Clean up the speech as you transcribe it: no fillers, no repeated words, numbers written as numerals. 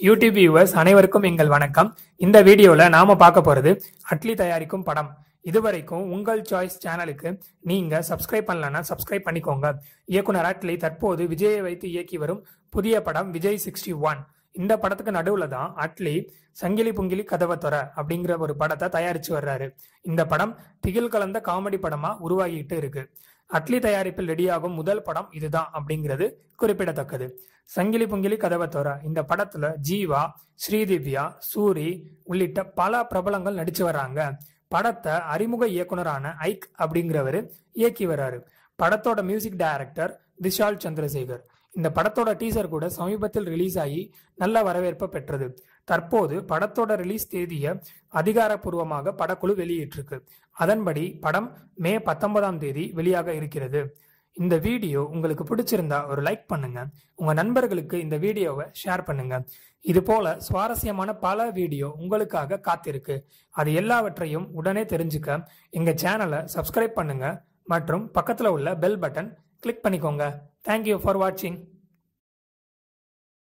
YouTube viewers அனைவருக்கும் எங்கள் வணக்கம். இந்த வீடியோல நாம பார்க்க போறது அட்லி தயாரிக்கும் படம். இதுவரைக்கும் உங்கள் சாய்ஸ் சேனலுக்கு நீங்க சப்ஸ்கிரைப் பண்ணலன்னா சப்ஸ்கிரைப் பண்ணிக்கோங்க. இயக்குனர் அட்லி தற்போது விஜயை வைத்து இயக்கி வரும் புதிய படம் விஜய் 61. இந்த படத்துக்கு நடுவுல தான் அட்லி சங்கிலி புங்கிலி கதவை தொற அப்படிங்கிற ஒரு படத்தை தயாரிச்சு வர்றாரு. இந்த படம் திகில் கலந்த காமெடி படமா உருவாகிட்டு இருக்கு. அட்லி தயாரிப்பில் ரெடியாகும் முதல் படம் இதுதான் அப்படிங்கிறது குறிப்பிடத்தக்கது. சங்கிலி புங்கிலி கதவை தொற இந்த படத்துல ஜீவா, ஸ்ரீதிவ்யா, சூரி உள்ளிட்ட பல பிரபலங்கள் நடிச்சு வர்றாங்க. படத்தை அறிமுக இயக்குனரான ஐக் அப்படிங்கிறவரு இயக்கி வர்றாரு. படத்தோட மியூசிக் டைரக்டர் விஷால் சந்திரசேகர். இந்த படத்தோட டீசர் கூட சமீபத்தில் ரிலீஸ் ஆகி நல்ல வரவேற்பை பெற்றது. தற்போது படத்தோட ரிலீஸ் தேதியை அதிகாரப்பூர்வமாக படக்குழு வெளியிட்டிருக்கு. அதன்படி படம் மே 19ஆம் தேதி வெளியாக இருக்கிறது. இந்த வீடியோ உங்களுக்கு பிடிச்சிருந்தா ஒரு லைக் பண்ணுங்க. உங்க நண்பர்களுக்கு இந்த வீடியோவை ஷேர் பண்ணுங்க. இது போல சுவாரஸ்யமான பல வீடியோ உங்களுக்காக காத்திருக்கு. அது எல்லாவற்றையும் உடனே தெரிஞ்சுக்க எங்க சேனலை சப்ஸ்கிரைப் பண்ணுங்க மற்றும் பக்கத்துல உள்ள பெல் பட்டன் கிளிக் பண்ணிக்கோங்க. தேங்க்யூ ஃபார் வாட்சிங்.